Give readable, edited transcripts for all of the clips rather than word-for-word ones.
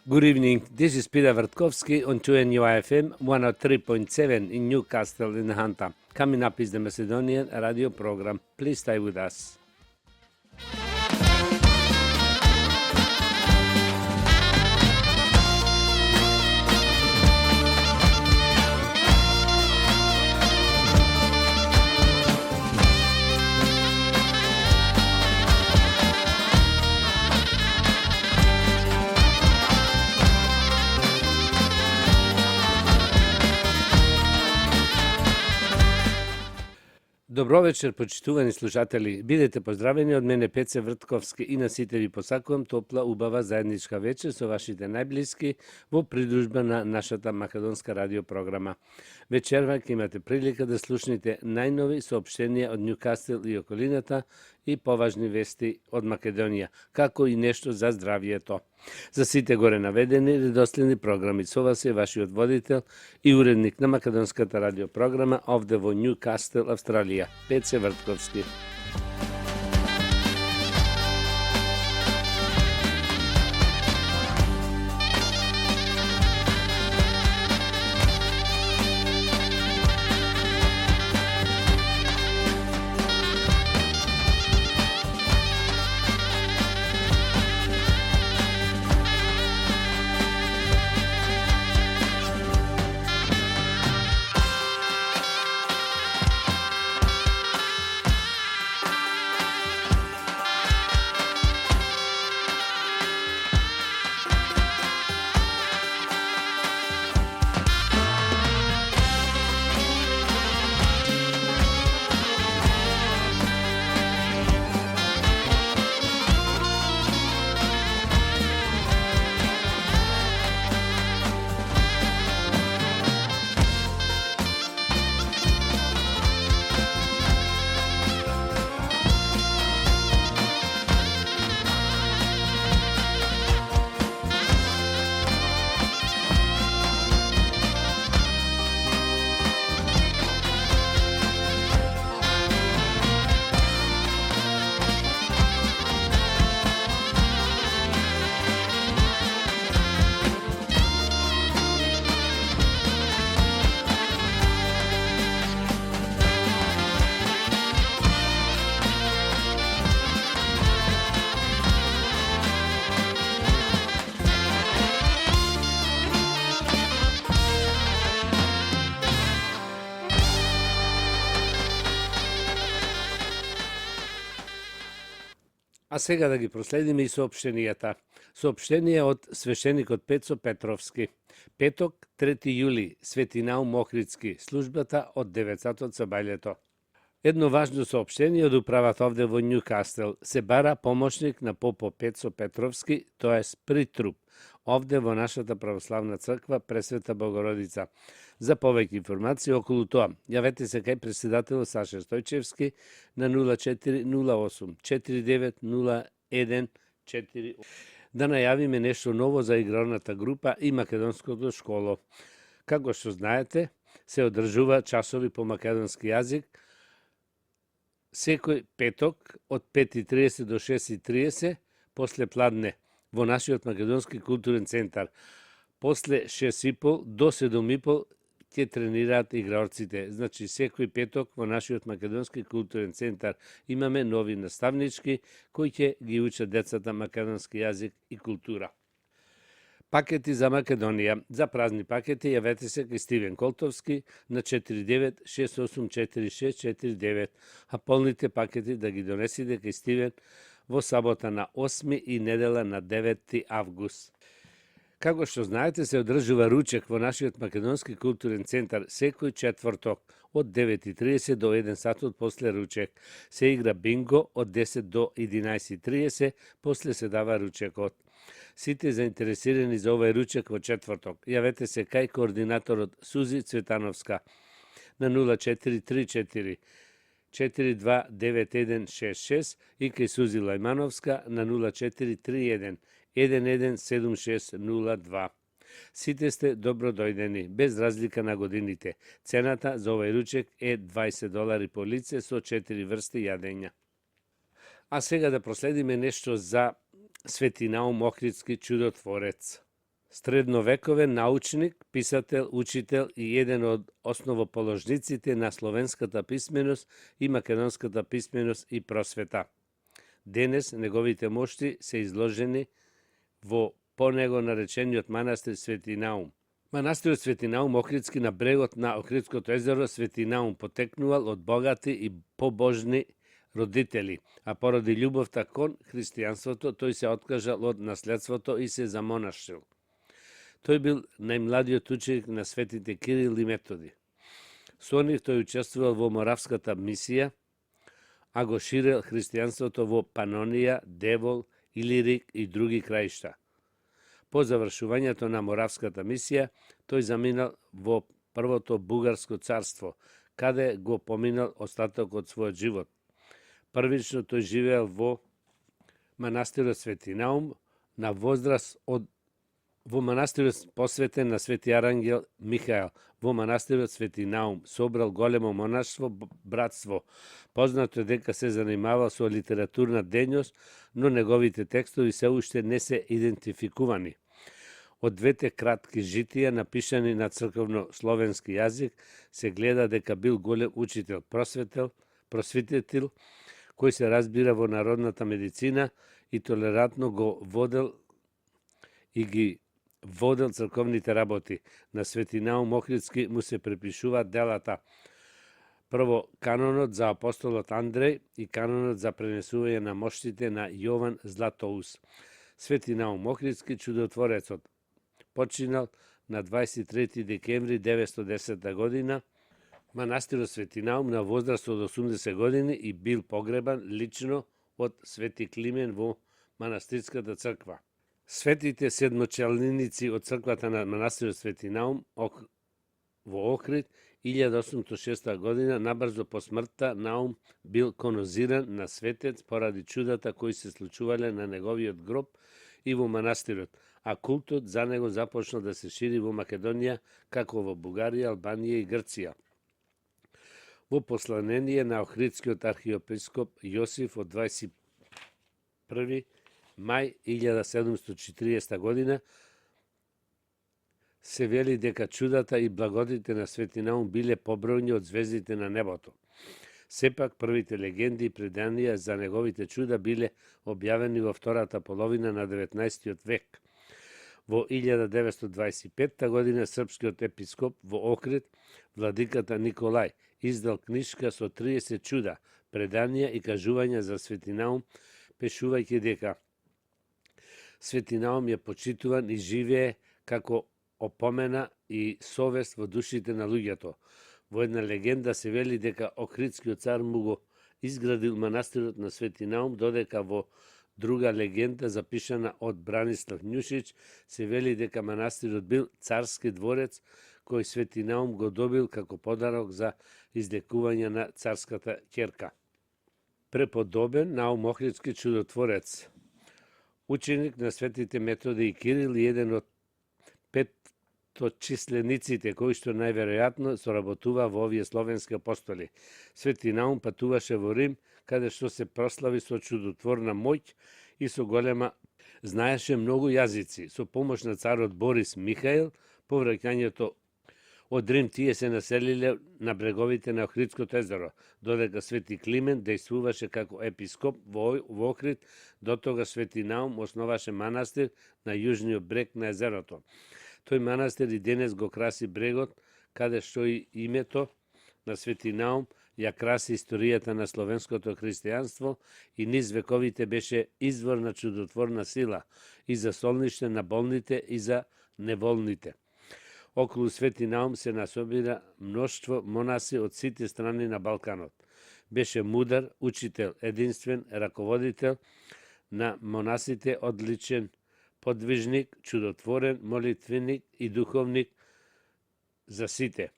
Good evening. This is Peter Vertkovsky on 2NUIFM 103.7 in Newcastle in Hunter. Coming up is the Macedonian radio program. Please stay with us. Добро вечер, почитувани слушатели. Бидете поздравени од мене Пеце Вртковски и на сите ви посакувам топла, убава заедничка вечер со вашите најблиски во придружба на нашата македонска радио програма. Вечерва ќе имате прилика да слушнете најнови соопштенија од Ньюкасел и околината и поважни вести од Македонија, како и нешто за здравието. За сите горе наведени редоследни програми со вас е вашиот водител и уредник на македонската радиопрограма овде во Ньюкасел, Австралија, Пеце Вртковски. А сега да ги проследиме и соопштенијата. Соопштение од свештеникот Пецо Петровски. Петок, 3 јули, Свети Наум Охридски, службата од 9 со бајлето. Едно важно соопштение од управата овде во Ньюкасел. Се бара помошник на попо Пецо Петровски, тоест притруп, овде во нашата православна црква Пресвета Богородица. За повеќе информации околу тоа, јавете се кај председателот Саша Стојчевски на 0408 4901 4. Да најавиме нешто ново за игралната група и македонското школо. Како што знаете, се одржува часови по македонски јазик секој петок од 5:30 до 6:30 после пладне во нашиот македонски културен центар. После 6:30 до 7:30 ќе тренираат играорците. Значи, секој петок во нашиот македонски културен центар имаме нови наставнички кои ќе ги учат децата македонски јазик и култура. Пакети за Македонија. За празни пакети јавете се кај Стивен Колтовски на 49684649, а полните пакети да ги донесите кај Стивен во сабота на 8 и недела на 9 август. Како што знаете, се одржува ручек во нашиот македонски културен центар секој четврток од 9:30 до 1 сатот после ручек. Се игра бинго од 10 до 11:30, после се дава ручекот. Сите заинтересирани за овој ручек во четврток, јавете се кај координаторот Сузи Цветановска на 0434 429166 и кај Сузи Лајмановска на 0431 117602. Сите сте добро дојдени, без разлика на годините. Цената за овој ручек е $20 по лице со 4 врсти јадења. А сега да проследиме нешто за Свети Наум Охридски чудотворец. Средновековен научник, писател, учител и еден од основоположниците на словенската писменост и македонската писменост и просвета. Денес неговите мошти се изложени во по него наречениот манастир Свети Наум. Манастирот Свети Наум Охридски на брегот на Охридското езеро Свети Наум потекнувал од богати и побожни родители, а поради љубовта кон христијанството тој се откажал од наследството и се замонашил. Тој бил најмладиот ученик на светите Кирил и Методи. Со нив тој учествувал во Моравската мисија, а го ширел христијанството во Панонија, Девол, Илирик и други краишта. По завршувањето на Моравската мисија, тој заминал во Првото Бугарско царство, каде го поминал остаток од својот живот. Првично тој живеел во манастирот Свети Наум на возраст во манастирот посветен на Свети Арангел Михаел, во манастирот Свети Наум, собрал големо монаштво, братство. Познато е дека се занимавал со литературна дејност, но неговите текстови се уште не се идентификувани. Од двете кратки житија, напишани на црковно-словенски јазик, се гледа дека бил голем учител, просветител, кој се разбира во народната медицина и толерантно го водел црковните работи. На Свети Наум Охридски му се припишуваат делата прво канонот за апостолот Андреј и канонот за пренесување на моштите на Јован Златоус. Свети Наум Охридски, чудотворецот, починал на 23 декември 910 година. Манастирот Свети Наум на возраст од 80 години и бил погребан лично од Свети Климен во манастирската црква. Светите седмочелници од црквата на манастирот Свети Наум во Охрид 1806 година, набрзо по смртта, Наум бил конозиран на светец поради чудата кои се случувале на неговиот гроб и во манастирот, а култот за него започнал да се шири во Македонија, како во Бугарија, Албанија и Грција. Во посланение на Охридскиот архиепископ Јосиф од 21 мај 1740 година се вели дека чудата и благодите на Свети Наум биле побројни од звездите на небото. Сепак првите легенди и преданија за неговите чуда биле објавени во втората половина на 19 век. Во 1925 година српскиот епископ во Охрид, владиката Николај, издал книжка со 30 чуда, преданија и кажувања за Свети Наум, пишувајќи дека Свети Наум е почитуван и живее како опомена и совест во душите на луѓето. Во една легенда се вели дека Охридскиот цар му го изградил манастирот на Свети Наум, додека во друга легенда запишана од Бранислав Њушич се вели дека манастирот бил царски дворец кој Свети Наум го добил како подарок за излекување на царската ќерка. Преподобен Наум Охридски чудотворец, ученик на светите Методи и Кирил и еден од петочислениците кои што најверојатно соработува во овие словенски апостоли. Свети Наум патуваше во Рим, каде што се прослави со чудотворна моќ и со голема знаеше многу јазици. Со помош на царот Борис Михаил, по враќањето од Рим тие се населиле на бреговите на Охридското езеро, додека Свети Климент действуваше како епископ во Охрид, до тога Свети Наум основаше манастир на јужниот брег на езерото. Тој манастир и денес го краси брегот, каде што и името на Свети Наум ја краси историјата на словенското христијанство и низ вековите беше извор на чудотворна сила и за солниште на болните и за неволните. Околу Свети Наум се насобира мноштво монаси од сите страни на Балканот. Беше мудар, учител, единствен, раководител на монасите, одличен подвижник, чудотворен, молитвеник и духовник за сите.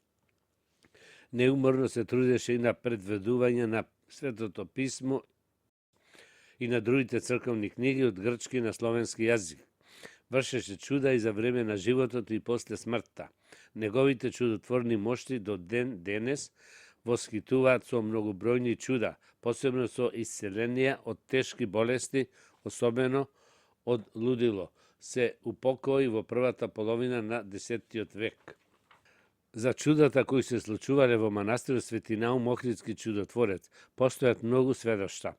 Неуморно се трудеше и на предведување на Светото писмо и на другите црковни книги од грчки на словенски јазик. Вршеше чуда и за време на животот и после смртта. Неговите чудотворни мошти до ден денес восхитуваат со многобројни чуда, посебно со исцеленија од тешки болести, особено од лудило. се упокои во првата половина на 10 век. За чудата кои се случувале во манастирот Свети Наум Охридски чудотворец постојат многу сведоштва.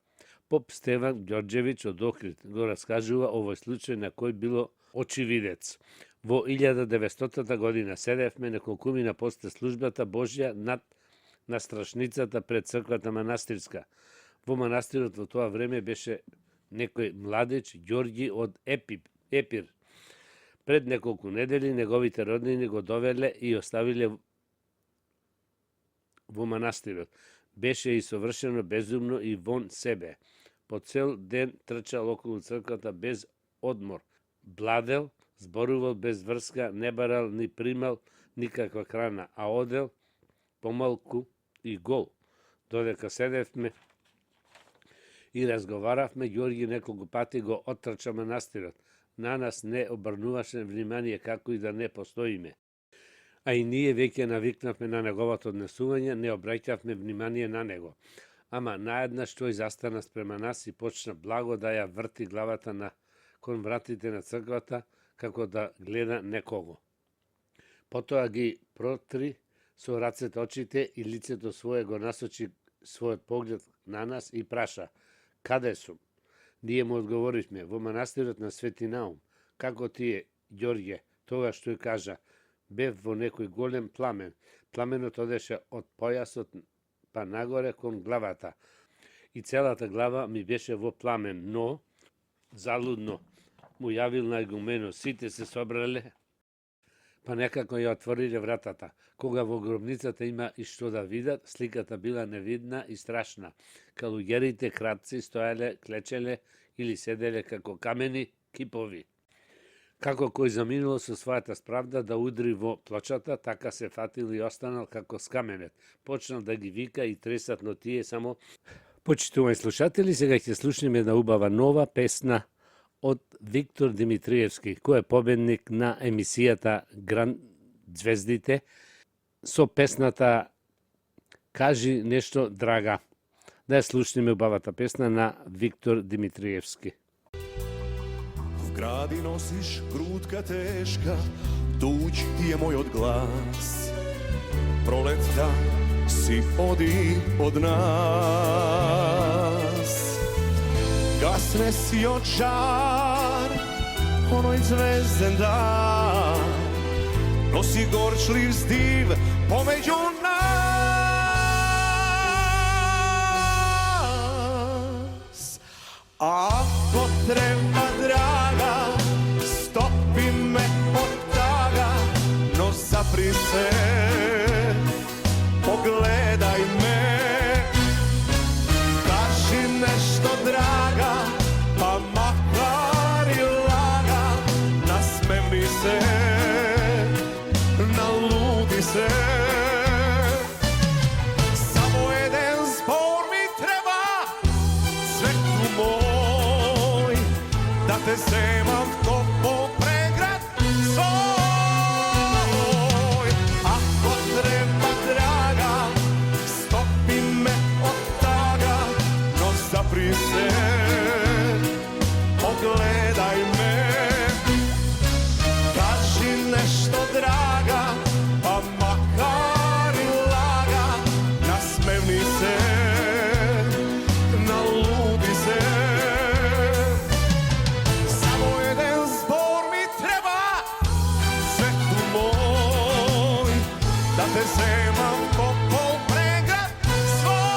Поп Стеван Ѓорѓевиќ од Охрид го раскажува овој случај на кој било очевидец. Во 1900 година седевме неколкумина после службата Божја на страшницата пред црквата манастирска. Во манастирот во тоа време беше некој младеж Ѓорѓи од Епир. Пред неколку недели неговите роднини го довеле и оставиле во манастирот. Беше и совршено безумно и вон себе. По цел ден трчал околу црквата без одмор. Бладел, зборувал без врска, не барал ни примал никаква храна, а одел помалку и гол. Додека седевме и разговаравме, Ѓорѓи неколку пати го оттрча манастирот. На нас не обрнуваше внимание како и да не постоиме. А и ние веќе навикнавме на неговото однесување, не обраќавме внимание на него. Ама наеднаш тој застана спрема нас и почна благо да ја врти главата на кон вратите на црквата, како да гледа некого. Потоа ги протри со рацете очите и лицето свое го насочи својот поглед на нас и праша: "Каде сум?" Ние му одговоривме: "Во манастирот на Свети Наум." "Како ти е, Ѓорѓе?" Тогаш тој кажа: "Бев во некој голем пламен. Пламенот одеше од појасот па нагоре кон главата. И целата глава ми беше во пламен, но залудно му јавил на игуменот. Сите се собрале, па некако ја отвориле вратата. Кога во гробницата има и што да видат, сликата била невидна и страшна. Калуѓерите кратци стоеле, клечеле или седеле како камени кипови. Како кој заминул со својата справда да удри во плочата, така се фатил и останал како скаменет. Почнал да ги вика и тресат, но тие само... Почитувајќи слушатели, сега ќе слушнеме една убава нова песна од Виктор Димитриевски, кој е победник на емисијата Гранд Звездите, со песната "Кажи нешто, драга". Да ја слушнеме убавата песна на Виктор Димитриевски. В гради носиш грудка тешка, туѓ ти е мојот глас. Пролетта си оди од нас. Гасне си од жар, оној звезден дар, носи горчлив здив помеѓу нас. Ако треба, драга, стопи ме од тага, но запри се, погледај ме. Кажи нешто, драга, па макар и лага, насмевни се, налуди се. Само еден збор ми треба, светло мој, да те земам в топол преград свој. Ако треба, драга, стопи ме од тага, но запри се, погледај ме. Кажи нешто, драга, па макар и лага, насмевни се, налуди се. Само еден збор ми треба, светло мој, да те земам по пол преград свој.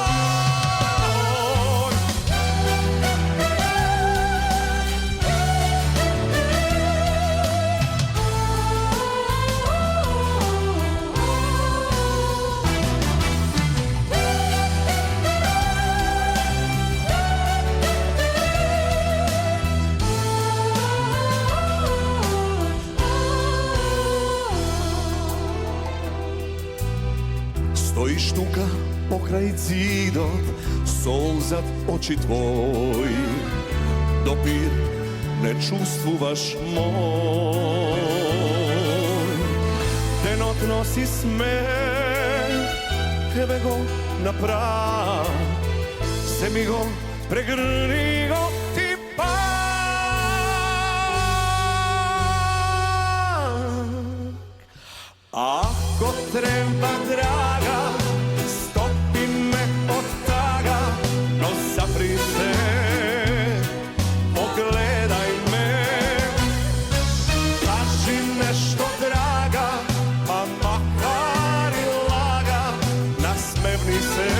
Стоиш тука покрај зидот, солзат очи твој, допир не чувствуваш мој. Денот носи смех, тебе го направ, се ми го прегрни го ти пак. Ako treba draga, stopi me od taga, no zapri se, pogledaj me. Kaži nešto draga, pa makar i laga, nasmevni se,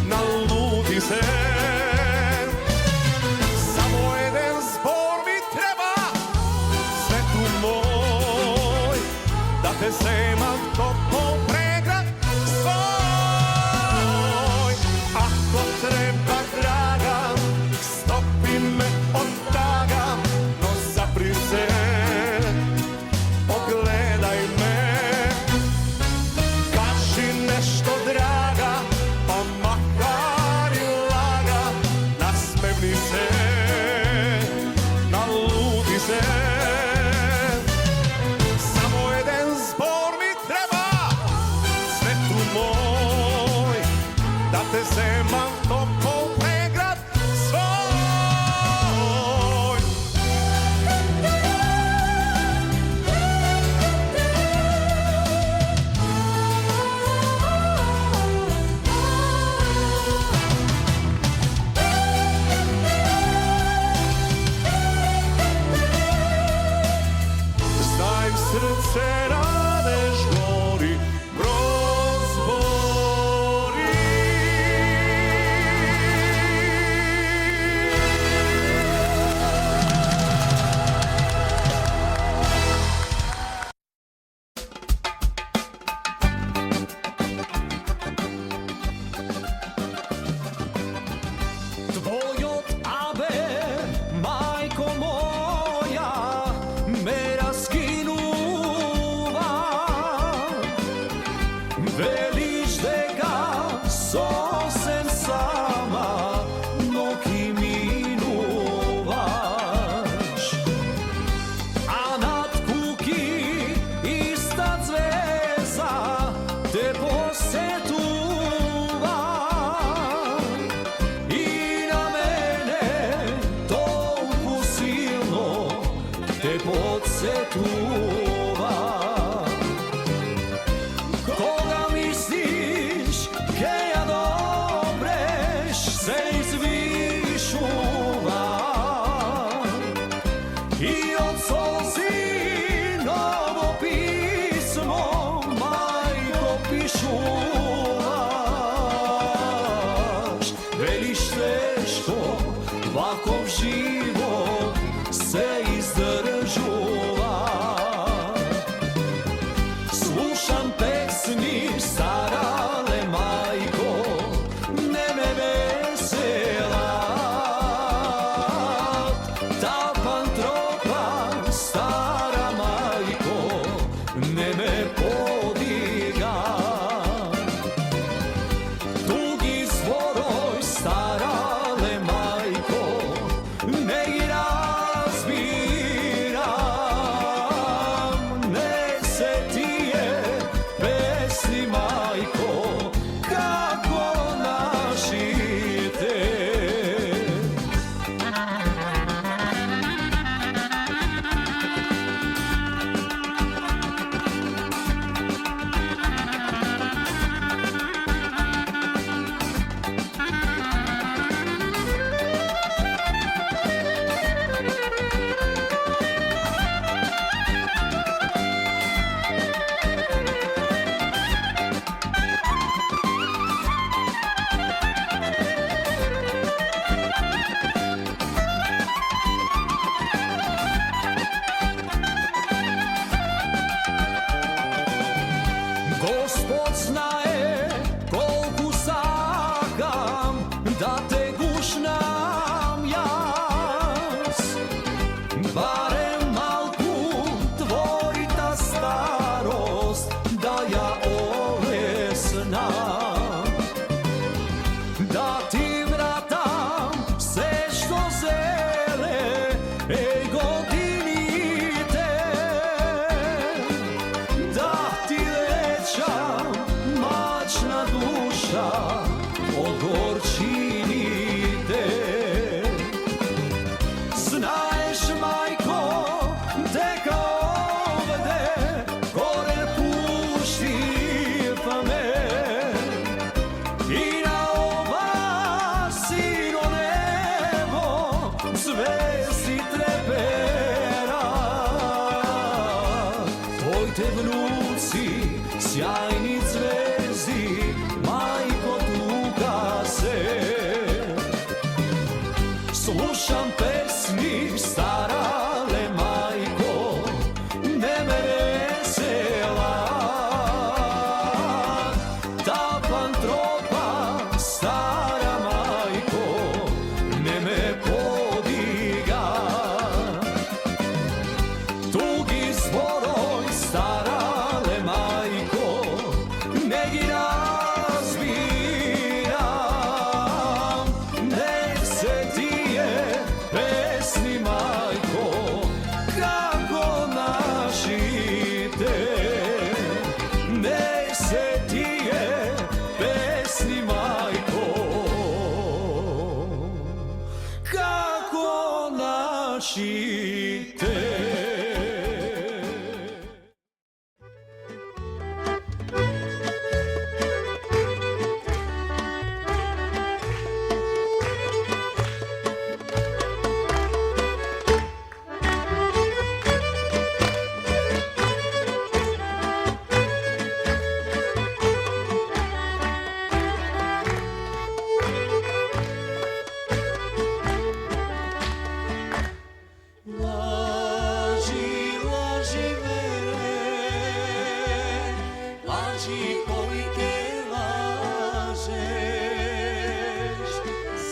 naludi se. Samo jedan zbor mi treba, svetu moj, da te zemam topol pregrad svoj. Ako treba draga, stopi me od taga, no zapri se, pogledaj me. Kaži nešto draga, pa makar i laga, nasmevni se, naludi se. Samo jedan zbor mi treba, svetu moj, da te zemam topol pregrad svoj. Znaj srce radeš gori, prozbori. Tvojot abe, majko moja, me raskinuva. Veliš дека сосем сама, ноки минуваш. А над куки иста звезда те посетува. И на мене толку силно те подсетува. Кога мислиш ке ја добреш, се извишува. И од солзи ново писмо, мајко, пишуваш. Велиш тешко, ваков живот се издржува. te vnuci, sjajni zvezdi, majko tuga se. Slušam pesmi starale, majko, ne me vesela. Ta pantropa stara, majko, ne me podiga. Tugi zboroj starale, majko, ne gi razbiram. Nek se ti je pesni, majko, kako našite. Nek se ti je pesni, majko, kako našite. Laži, laži mere, laži kolike lažeš,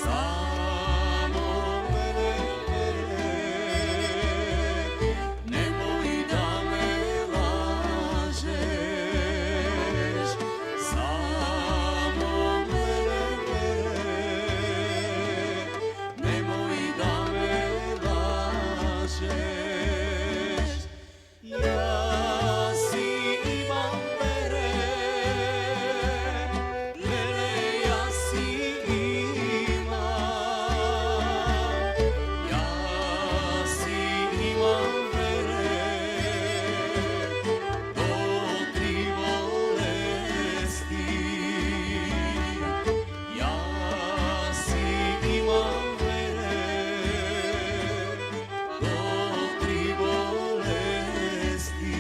samo mene, nemoj da me lažeš, samo mene, nemoj da me lažeš. Ja si imam vere, lele, ja si imam. Ja si imam vere, do tri bolesti. Ja si imam vere, do tri bolesti.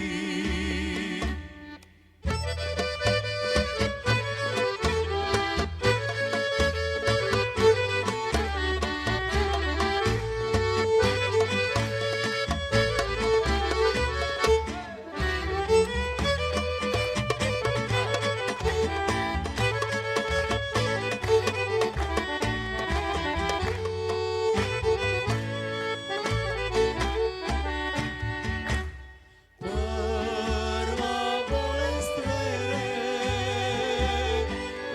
Prva bolest vere,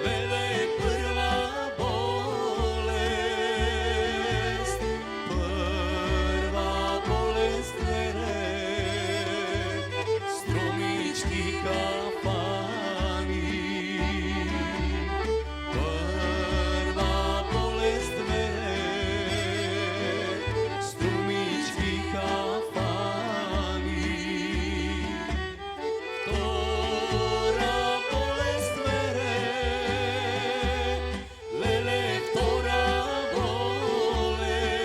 lele, prva bolest. Prva bolest vere, strumički kafani. Prva bolest vere, strumički kafani. Vtora bolest vere, lele, vtora bolest.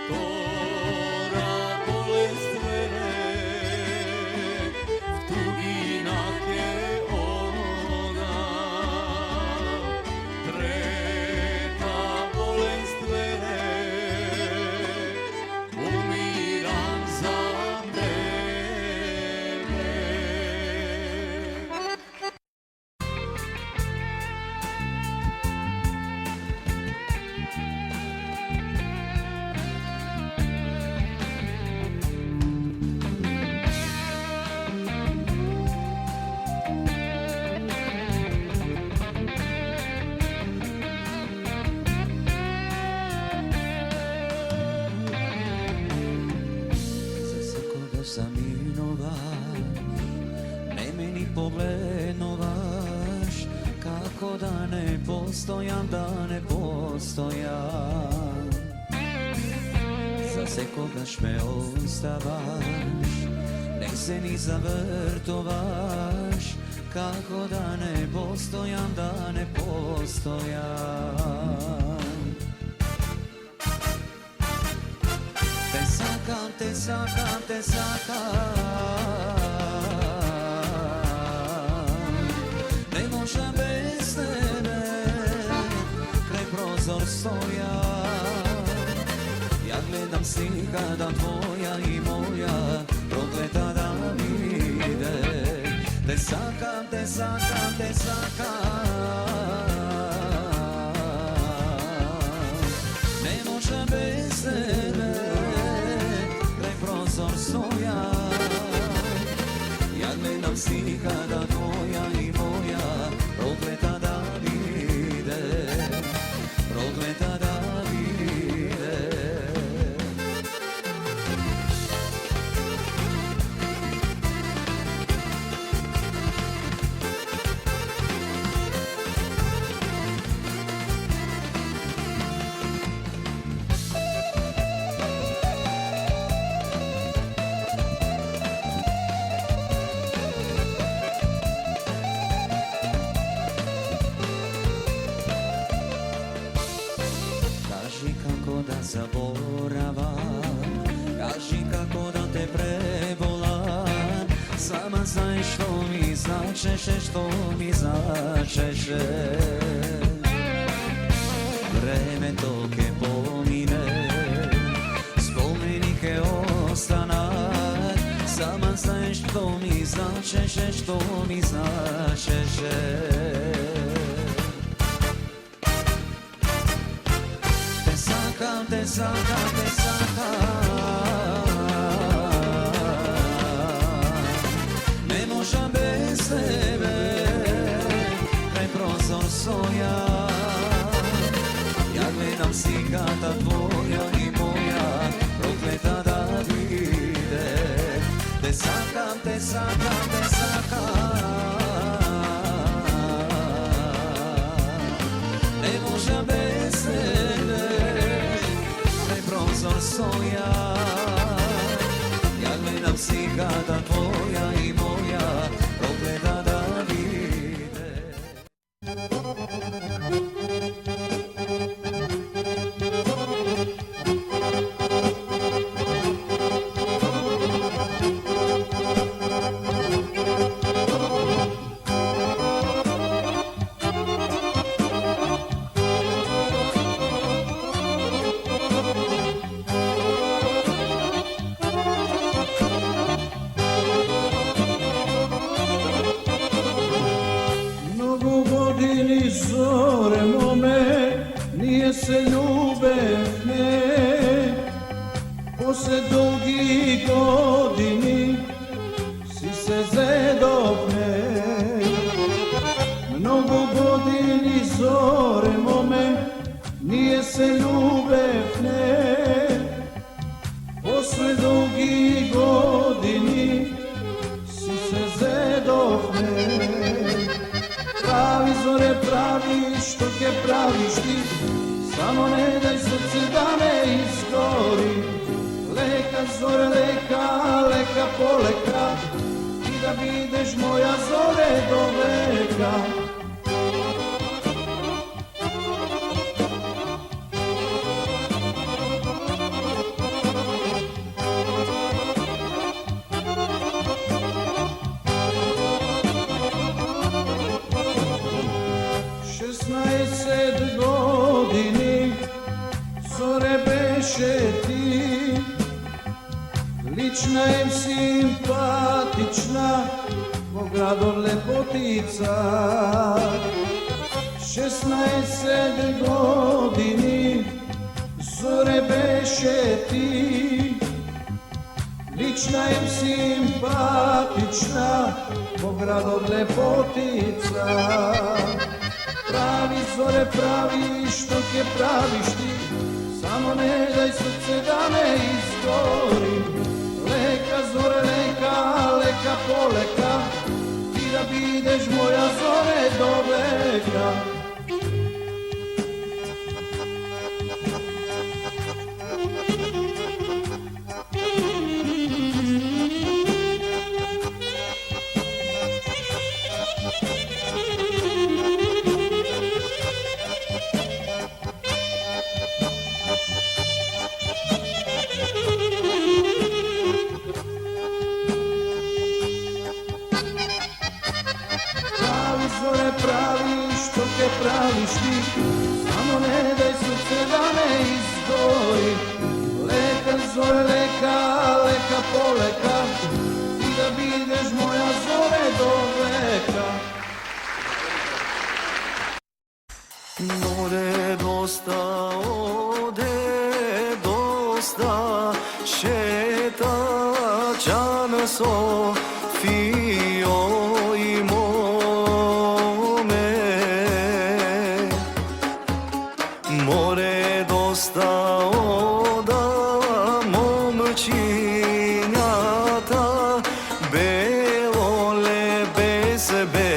Vtora bolest vere, v tuginah je ona. Treta bolest vere, umiram za tebe. Za svakoga zaminovaš, ne meni poglednovaš, kako da ne postojam, da ne postojam. Za sekogaš me ostavaš, ne se ni zavrtovaš, kako da ne postojam, da ne postojam. Te sakam, te sakam, te sakam, stihada tvoja i moja, prokleta Davide. Te sakam, te sakam, te sakam, ne može bez tebe, kraj prozor stoja. Jak me nam stihada tvoja i moja, prokleta Davide, prokleta Davide. Kaži kako da zaboravam, kaži kako da te prebolam. Sama znaš što mi značeše, što mi značeše. Vreme toke pomine, spomenike ostanak. Sama znaš što mi značeše, što mi značeše. Te sakam, te sakam, te sakam, ne možem bez tebe, kraj prozor stoja. Jak gledam slikata tvoja i moja, prokleta Davide. Te sakam, te sakam, te sakam, ne možem bez tebe, kraj prozor stoja. Jak gledam slikata tvoja i moja, prokleta Davide. Mnogo godini zore mome, nije se ljubevne. Posle dugih godini si se zedovne. Mnogo godini zore mome, nije se ljubevne. Posle dugih godini si se zedovne. Pravi zore pravi, što ke praviš ti, samo ne daj srce da ne izgori. Leka zore, leka, leka poleka, i da budeš moja zore do veka. Godini zore beše ti, lična im simpatična, ko grador lepotica. 16 godini zore beše ti, lična im simpatična, ko grador lepotica. Pravi zore pravi, što ke praviš ti, samo ne daj srce da ne izgori. Leka zore, leka, leka poleka, ti da budeš moja zore do veka. Praviš ti, samo ne daj srce da ne izgori. Leka zore leka, leka poleka, ti da bideš moja zore do veka. More dosta ode, dosta šeta, čan Sofio i mome. More dosta oda, momčinjata, belole bez belilo.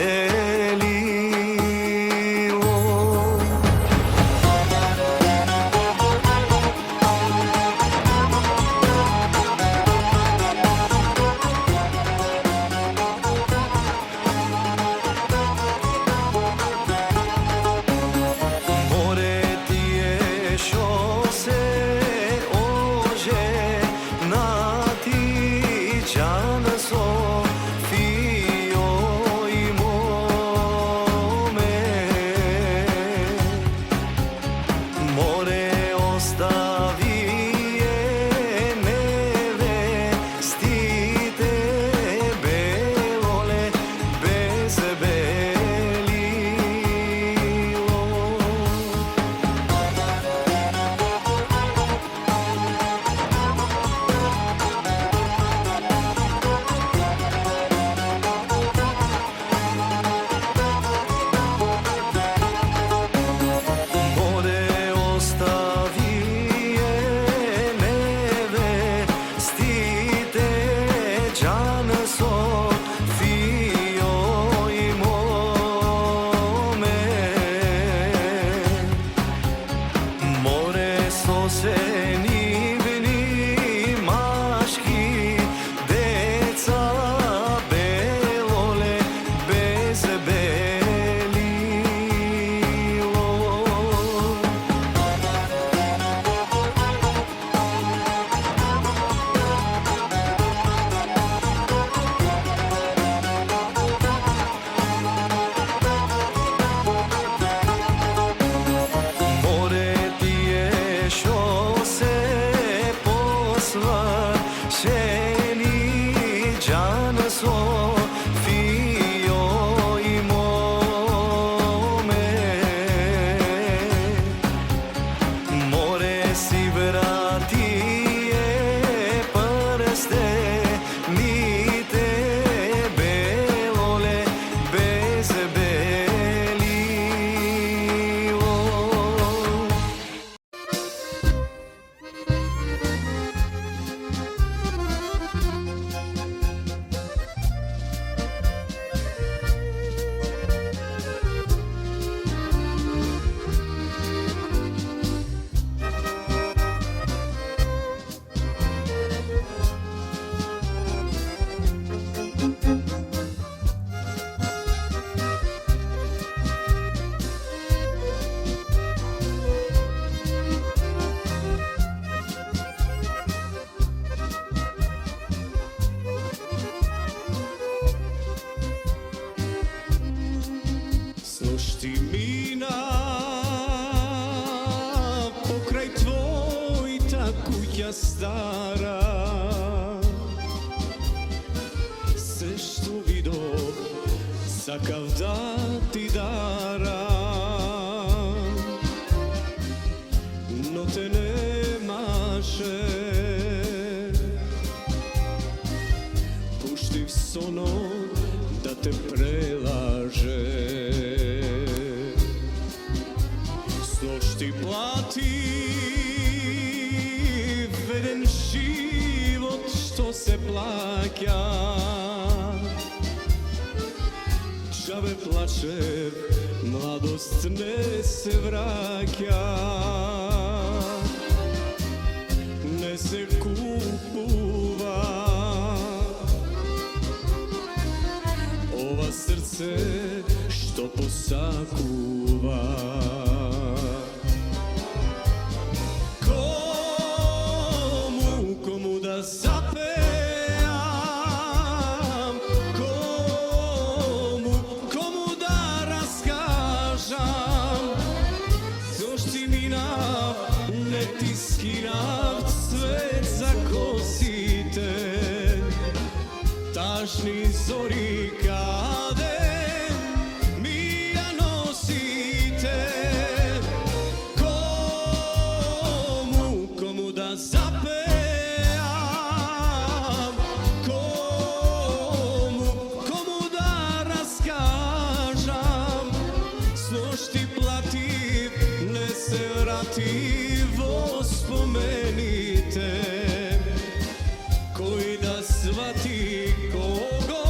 More ti je šose ože natičan Sofio i mome. More ostavije nevestite belole bez belilo. More ostavije nevestite džan Sofio i mome. More sosenivni maški deca belole bez belilo. More ti je šose posvašeni džan Sofio i mome. More si vratije prste nite belole bez belilo. Slušti mina, pokraj tvoj ta kuća stara. Sve što vido, sakav da ti dara. No te nemaše, puštiv sono da te prelaže. Snoć ti plati veden život što se plaća. Džabe plače, mladost ne se vraća. Ne se kupuva ova srce što posakuva. Komu da zapevam, komu da raskažam, zošti mina ne tiskinav svet za tažni zori kade mi ja nosite, komu da zapevam, komu da raskažam, složti plativ, ne se vrativo spomenite, koji da svati kogo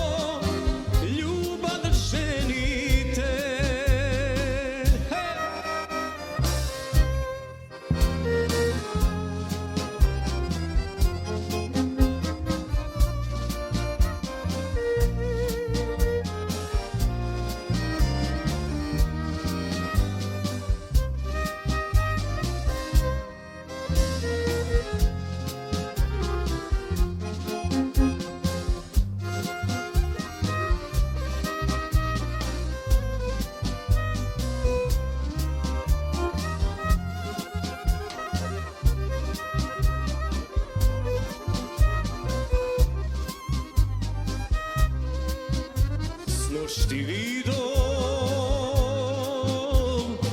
ljubav ženite. Snošti vidom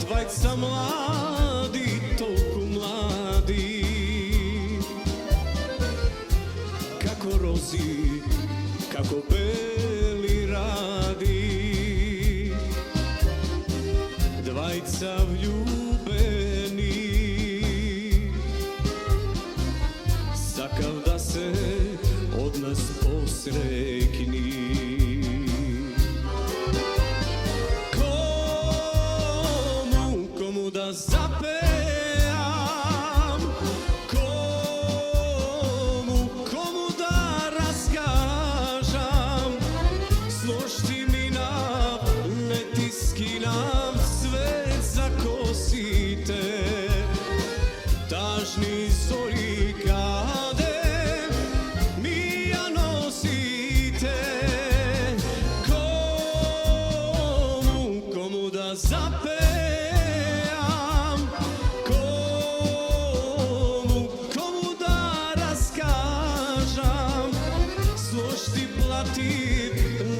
dvajca mladi, toliko mladi, kako rozi, kako beli radi, dvajca vljubeni, sakav da se od nas posrekni. Komu da zapevam, komu da raskažam, složti mi nam, letiski nam svet zakosite, tažni zori kade mi ja nosite, komu da zapevam,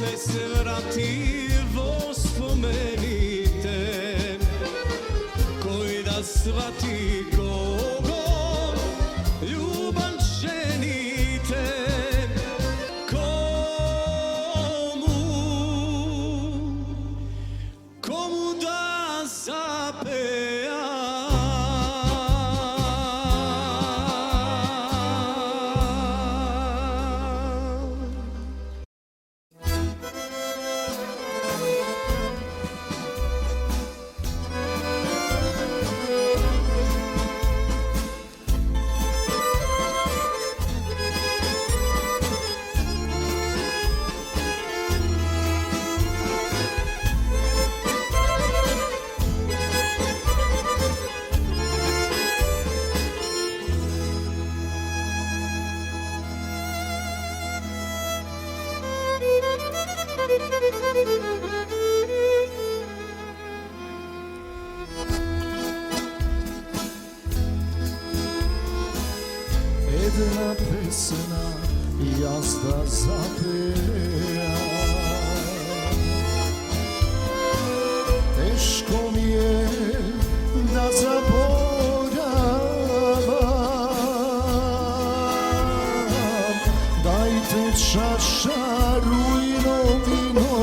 ne se vrativo spomenite, koji da svati kogo ljubav ženite, komu da zapevam. Jedna pesna jaz da zapevam, teško mi je da zaboravam, dajte čaša rujno vino,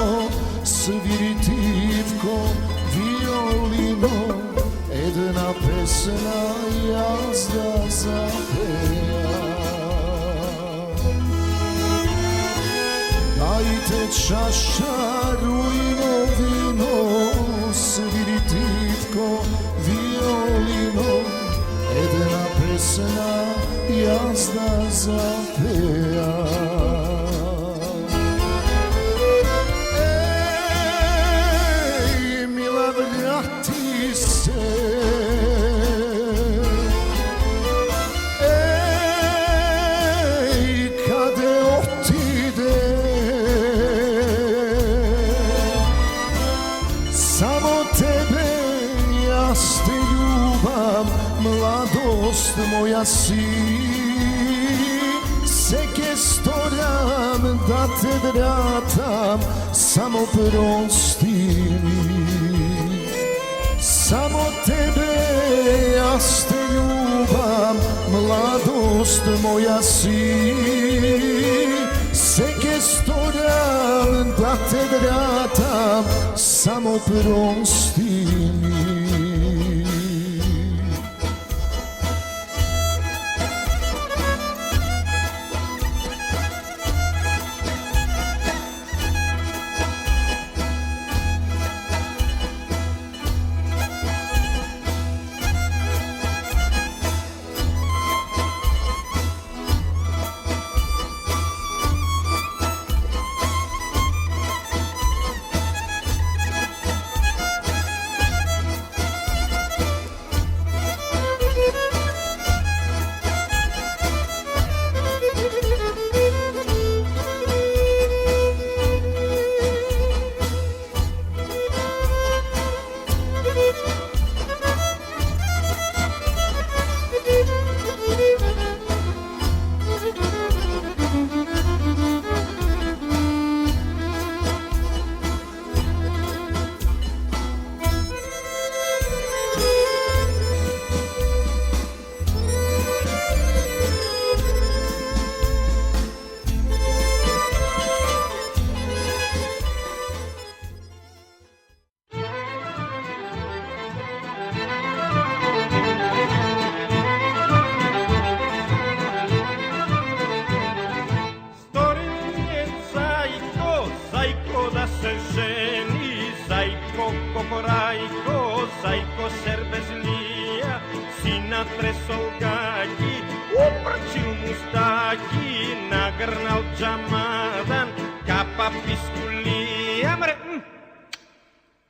svirtivko, violino, jedna pesna jaz da zapevam. Dajte čaša rujno vino, svirtivko, violino, jedna pesna jaz da zapevam. Ej, mila, vrati se, mladost moja si, seke сторам да те вратам, само прости ми. Само тебе јас те љубам, младост моја си. Се ке сторам да те вратам, само прости ми.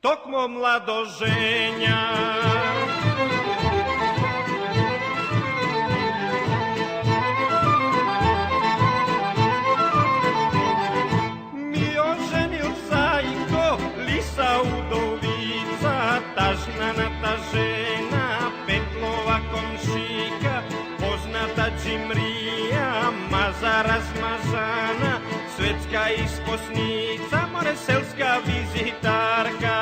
Токмо младожења. Ми оженил зајко, лиса удовица, тажнаната жена, Петлова комшика, позната Джимрија, маза размазана, светска испосница, море селска визитарка.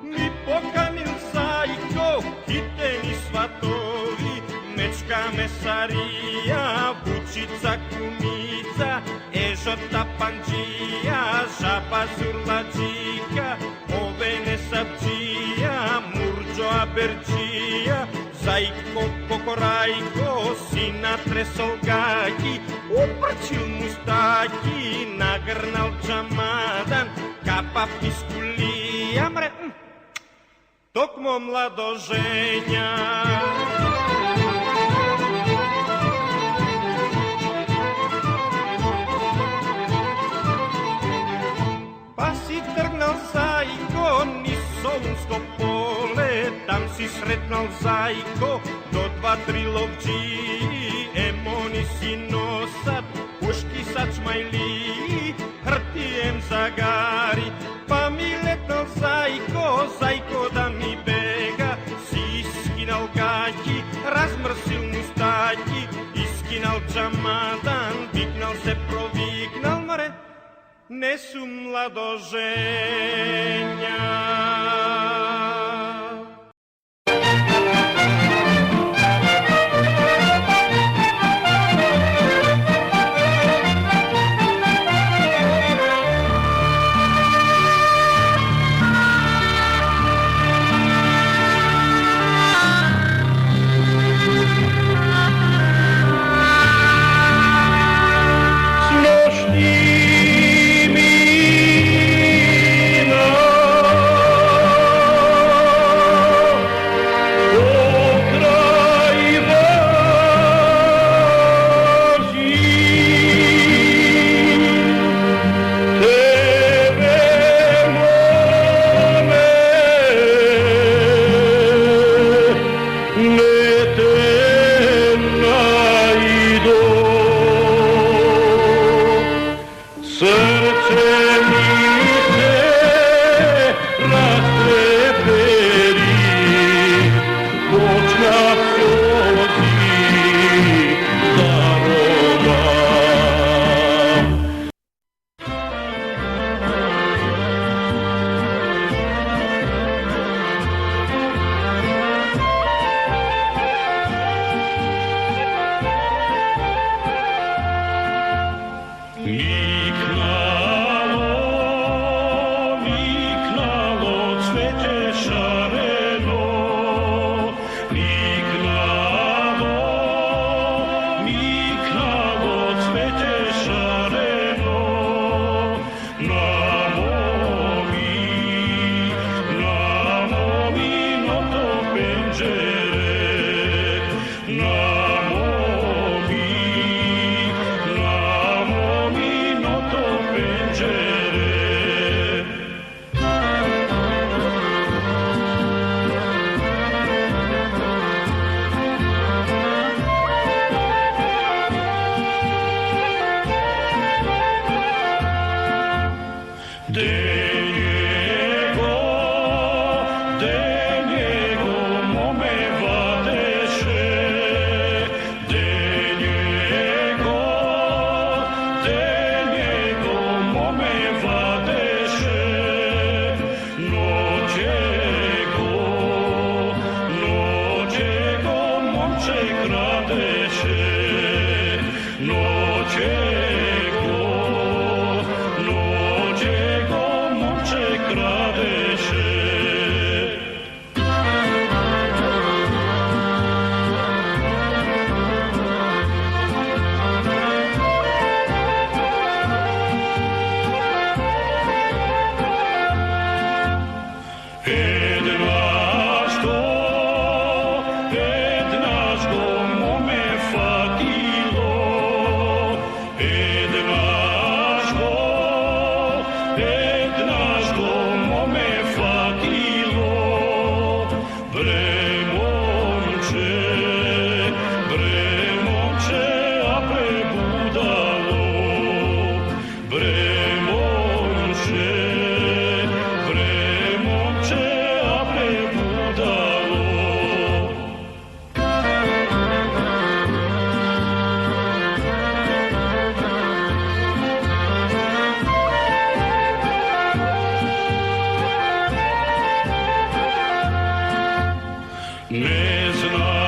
Ми поканил зајко, хитени сватови, мечка месарија, вучица кумица, ежота панџија, жаба зурладжика, овене сапџија, мурџо аберџија, зајко кокорајко, сина тресол гаќи, опрчил мустаки, нагрнал джамадан, капа пискулија, мре, токмо младожења. Па си тргнал зајко, низ Солунско поле, там си сретнал зајко, до 2-3 ловџии, емони си носат, пушки сачмајли, хртием загари, па ми летнал зајко, зајко да ми бега, си скинал гаќи, размрсил мустаки, искинал джамадан, викнал се провикнал, маре, не сум младожења. Не знаеш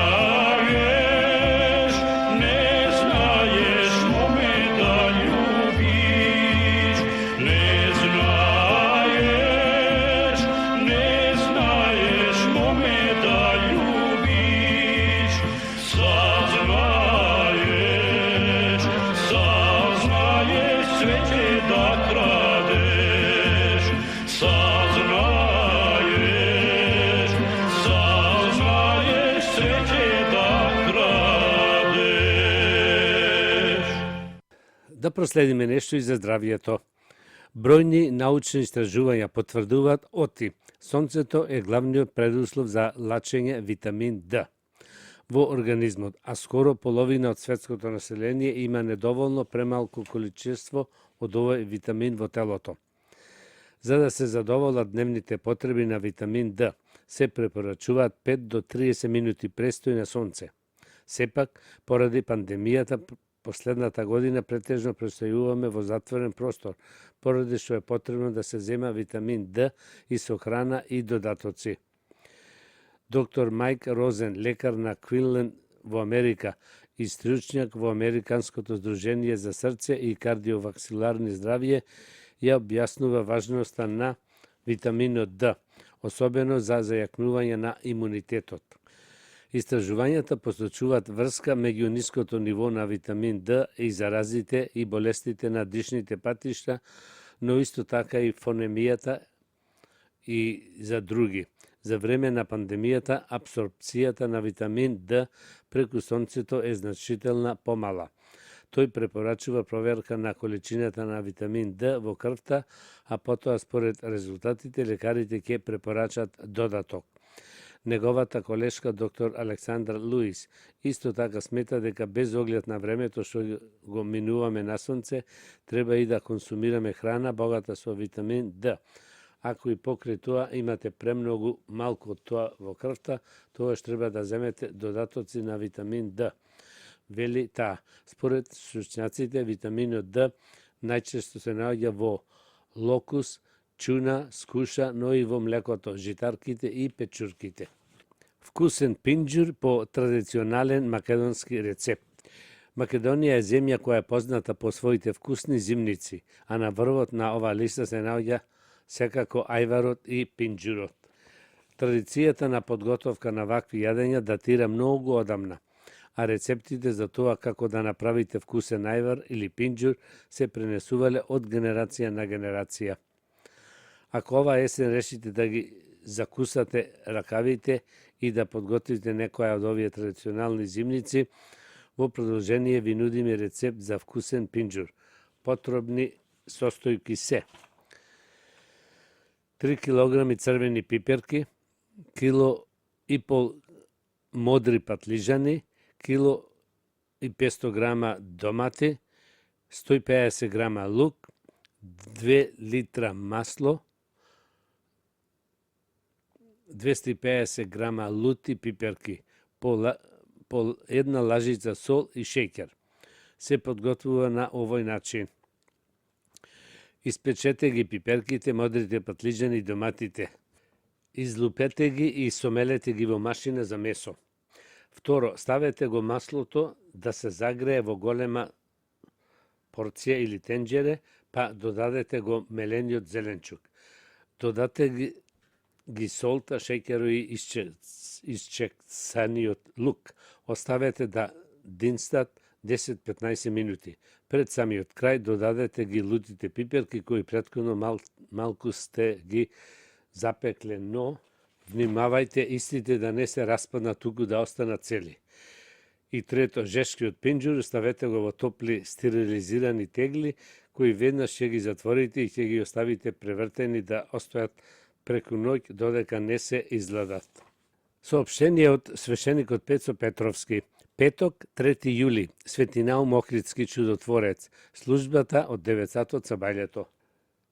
моме да љубиш, не знаеш моме да љубиш, сазнаеш све ќе да крадеш, сазнаеш све ќе да крадеш. Да проследиме нешто и за здравието. Бројни научни истражувања потврдуваат оти сонцето е главниот предуслов за лачење витамин Д во организмот, а скоро половина од светското население има недоволно премалку количество од овој витамин во телото. За да се задоволат дневните потреби на витамин Д, се препорачуваат 5 до 30 минути престој на сонце. Сепак, поради пандемијата, последната година претежно престојуваме во затворен простор, поради што е потребно да се зема витамин Д и со храна и додатоци. Доктор Майк Розен, лекар на Квинлен во Америка и стручњак во Американското здружение за срце и кардиоваскуларни здравје, ја објаснува важноста на витаминот Д, особено за зајакнување на имунитетот. Истражувањата посочуваат врска меѓу ниското ниво на витамин Д и заразите и болестите на дишните патишта, но исто така и фонемијата и за други. За време на пандемијата, апсорбцијата на витамин Д преку сонцето е значително помала. Тој препорачува проверка на количината на витамин Д во крвта, а потоа според резултатите лекарите ќе препорачат додаток. Неговата колешка доктор Александра Луис исто така смета дека без оглед на времето што го минуваме на сонце, треба и да консумираме храна богата со витамин Д. Ако и покрај тоа имате премногу малку од тоа во крвта, тогаш треба да земете додатоци на витамин Д. Вели таа. Според стручњаците, витаминот Д најчесто се наоѓа во локус, чуна, скуша, но и во млекото, житарките и печурките. Вкусен пинџур по традиционален македонски рецепт. Македонија е земја која е позната по своите вкусни зимници, а на врвот на оваа листа се наоѓа секако ајварот и пинџурот. Традицијата на подготовка на вакви јадења датира многу одамна, а рецептите за тоа како да направите вкусен ајвар или пинџур се пренесувале од генерација на генерација. Ако ова есен решите да ги закусате ракавите и да подготвите некоја од овие традиционални зимници, во продолжение ви нудиме рецепт за вкусен пинџур. Потребни состојки се: 3 кг црвени пиперки, кило и пол модри патлижани, кило и 500 грама домати, 150 грама лук, 2 литра масло, 250 грама лути пиперки, по една лажица сол и шеќер. Се подготвува на овој начин. Испечете ги пиперките, модрите патлиџани и доматите. Излупете ги и сомелете ги во машина за месо. Второ, ставете го маслото да се загрее во голема порција или тенџере, па додадете го мелениот зеленчук. Додате ги солта, шеќерот и исчексаниот лук. Оставете да динстат 10-15 минути. Пред самиот крај додадете ги лутите пиперки кои претходно малку сте ги запекле, но внимавајте истите да не се распаднат, туку да останат цели. И трето, жешкиот пинџур ставете го во топли стерилизирани тегли кои веднаш ќе ги затворите и ќе ги оставите превртени да остојат преку ноќ додека не се изгладат. Соопштение од свещеникот Пецо Петровски. Петок, 3 јули, Светинаум Охридски чудотворец, службата од 9 со бајлето.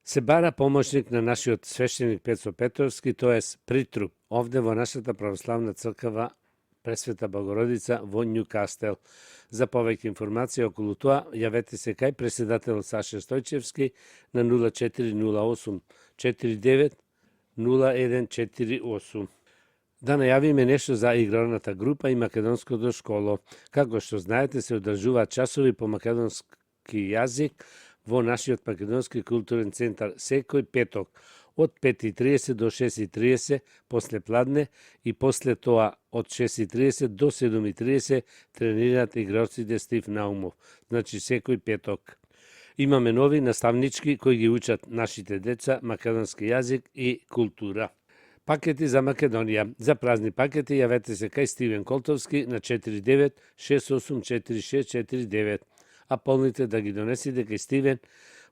Се бара помошник на нашиот свещеник Пецо Петровски, тоест притруп, овде во нашата православна црква Пресвета Богородица во Њукастел. За повеќе информации околу тоа, јавете се кај преседателот Саше Стојчевски на 0408 49 0148. Да најавиме нешто за игралната група и македонското школо. Како што знаете, се одржуваат часови по македонски јазик во нашиот македонски културен центар секој петок од 5:30 до 6:30 после пладне и после тоа од 6:30 до 7:30 тренираат игралците Стив Наумов. Значи секој петок. Имаме нови наставнички кои ги учат нашите деца македонски јазик и култура. Пакети за Македонија. За празни пакети јавете се кај Стивен Колтовски на 49684649, а полните да ги донесите кај Стивен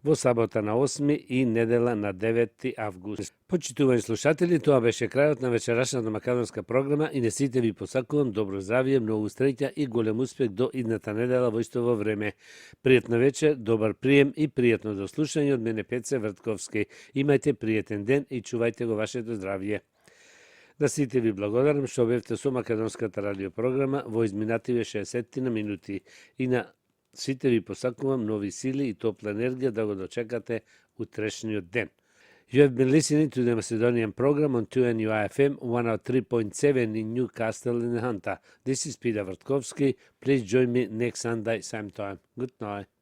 во сабота на 8 и недела на 9 август. Почитувани слушатели, тоа беше крајот на вечерашната македонска програма и не сите ви посакувам добро здравје, многу среќа и голем успех до идната недела во истово време. Пријатна вечер, добар прием и пријатно дослушање од мене Пеце Вртковски. Имајте пријатен ден и чувајте го вашето здравје. На сите ви благодарам што бевте со македонската радиопрограма во изминативе 60 минути и на сите ви посакувам нови сили и топла енергија да го дочекате утрешниот ден. You have been listening to the Macedonian program on 2NUI FM 103.7 in Newcastle in Hunter. This is Peter Vrtkovski. Please join me next Sunday, same time. Good night.